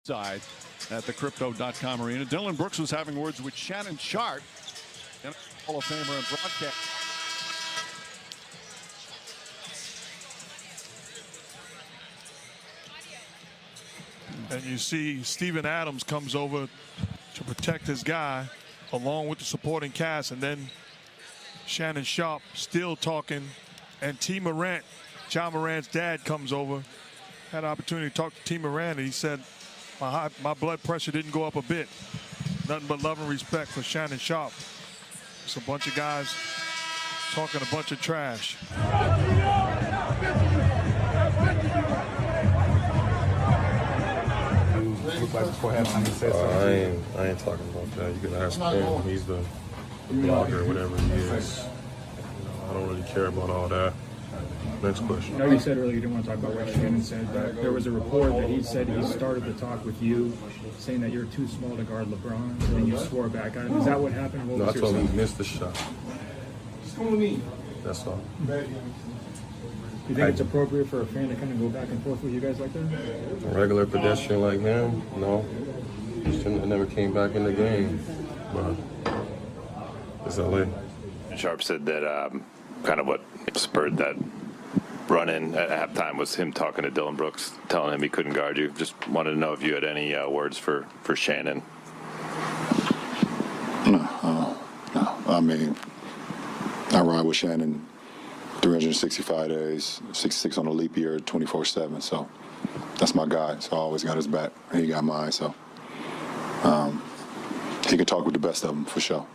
side at the Crypto.com arena. Dylan Brooks was having words with Shannon Sharpe, Hall of Famer and broadcast. And you see Steven Adams comes over to protect his guy along with the supporting cast, and then Shannon Sharpe still talking, and T. Morant, John Morant's dad, comes over. Had an opportunity to talk to T. Morant, and he said, my blood pressure didn't go up a bit. Nothing but love and respect for Shannon Sharpe. It's a bunch of guys talking a bunch of trash. I ain't talking about that. You can ask him. He's the blogger, whatever he is. I don't really care about all that. Next question. I know you said earlier you didn't want to talk about what Shannon said, but there was a report that he said he started the talk with you, saying that you're too small to guard LeBron, and then you swore back at him. Is that what happened? What no, I was told your him he missed the shot. That's all. You think it's appropriate for a fan to kind of go back and forth with you guys like that? A regular pedestrian like him, no. He shouldn't have never came back in the game. But it's LA. Sharpe said that kind of what spurred that run-in at halftime was him talking to Dylan Brooks, telling him he couldn't guard you. Just wanted to know if you had any words for Shannon. No. I mean, I ride with Shannon 365 days, 66 on a leap year, 24/7. So that's my guy. So I always got his back, and he got mine. So he can talk with the best of them for sure.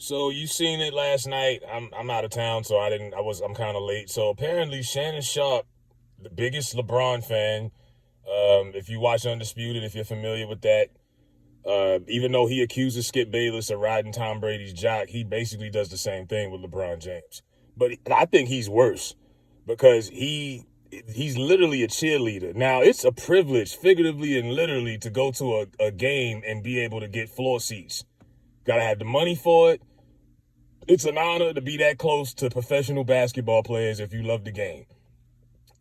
So you seen it last night. I'm out of town, so I'm kind of late. So apparently Shannon Sharpe, the biggest LeBron fan, if you watch Undisputed, if you're familiar with that, even though he accuses Skip Bayless of riding Tom Brady's jock, he basically does the same thing with LeBron James. But I think he's worse because he's literally a cheerleader. Now, it's a privilege, figuratively and literally, to go to a game and be able to get floor seats. Got to have the money for it. It's an honor to be that close to professional basketball players if you love the game.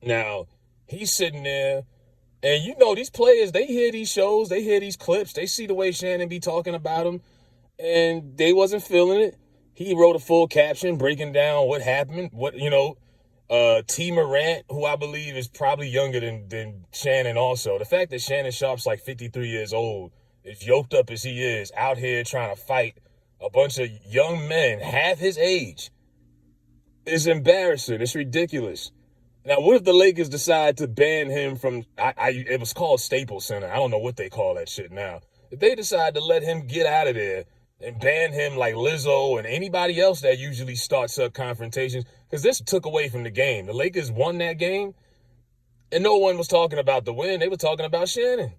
Now, he's sitting there, and you know these players, they hear these shows, they hear these clips, they see the way Shannon be talking about them, and they wasn't feeling it. He wrote a full caption breaking down what happened, T. Morant, who I believe is probably younger than Shannon also. The fact that Shannon Sharpe's like 53 years old, as yoked up as he is, out here trying to fight a bunch of young men half his age, is embarrassing. It's ridiculous. Now, what if the Lakers decide to ban him from, it was called Staples Center. I don't know what they call that shit now. If they decide to let him get out of there and ban him like Lizzo and anybody else that usually starts up confrontations, because this took away from the game. The Lakers won that game, and no one was talking about the win. They were talking about Shannon.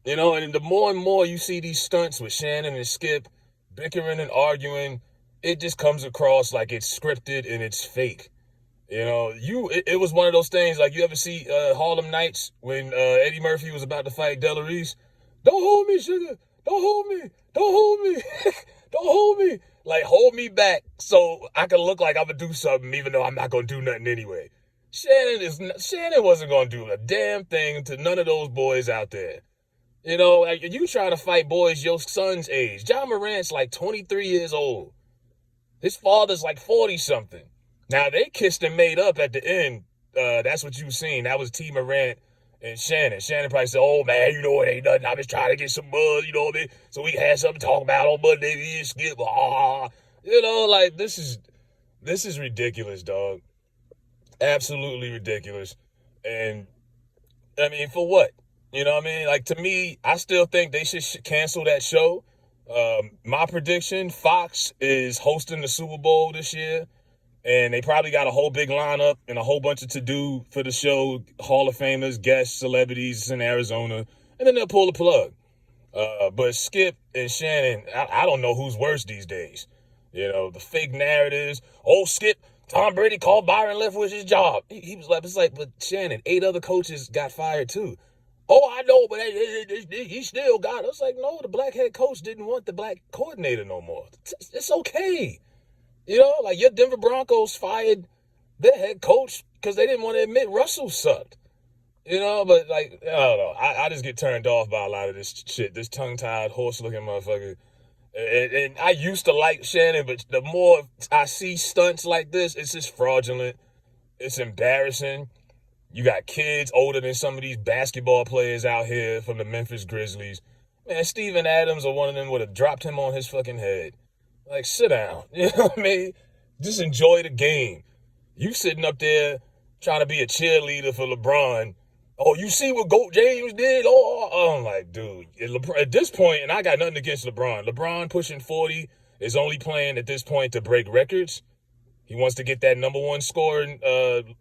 You know, and the more and more you see these stunts with Shannon and Skip bickering and arguing, it just comes across like it's scripted and it's fake. You know, it was one of those things, like you ever see Harlem Nights when Eddie Murphy was about to fight Della Reese? Don't hold me, sugar. Don't hold me. Don't hold me. Don't hold me. Like, hold me back so I can look like I'm going to do something even though I'm not going to do nothing anyway. Shannon wasn't going to do a damn thing to none of those boys out there. You know, like, you trying to fight boys your son's age. John Morant's like 23 years old. His father's like 40-something. Now, they kissed and made up at the end. That's what you seen. That was T. Morant and Shannon. Shannon probably said, oh, man, you know, it ain't nothing. I'm just trying to get some buzz, you know what I mean? So we had something to talk about on Monday. Me and Skip, you know, like, this is ridiculous, dog. Absolutely ridiculous. And, I mean, for what? You know what I mean? Like, to me, I still think they should cancel that show. My prediction, Fox is hosting the Super Bowl this year, and they probably got a whole big lineup and a whole bunch of to-do for the show, Hall of Famers, guests, celebrities in Arizona, and then they'll pull the plug. But Skip and Shannon, I don't know who's worse these days. You know, the fake narratives. Oh, Skip, Tom Brady called Byron Leftwich his job. He was like, it's like, but Shannon, 8 other coaches got fired too. Oh, I know, but he still got it. It's like, no, the black head coach didn't want the black coordinator no more. It's okay. You know, like your Denver Broncos fired their head coach because they didn't want to admit Russell sucked. You know, but like, I don't know. I just get turned off by a lot of this shit. This tongue-tied, horse-looking motherfucker. And I used to like Shannon, but the more I see stunts like this, it's just fraudulent. It's embarrassing. You got kids older than some of these basketball players out here from the Memphis Grizzlies. Man, Steven Adams or one of them would have dropped him on his fucking head. Like, sit down. You know what I mean? Just enjoy the game. You sitting up there trying to be a cheerleader for LeBron. Oh, you see what Goat James did? Oh, I'm like, dude, at this point, and I got nothing against LeBron. LeBron pushing 40 is only playing at this point to break records. He wants to get that #1 scoring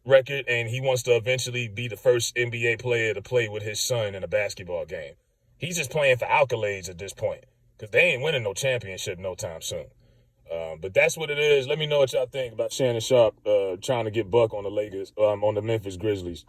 record, and he wants to eventually be the first NBA player to play with his son in a basketball game. He's just playing for accolades at this point because they ain't winning no championship no time soon. But that's what it is. Let me know what y'all think about Shannon Sharpe trying to get Buck on the Lakers, on the Memphis Grizzlies.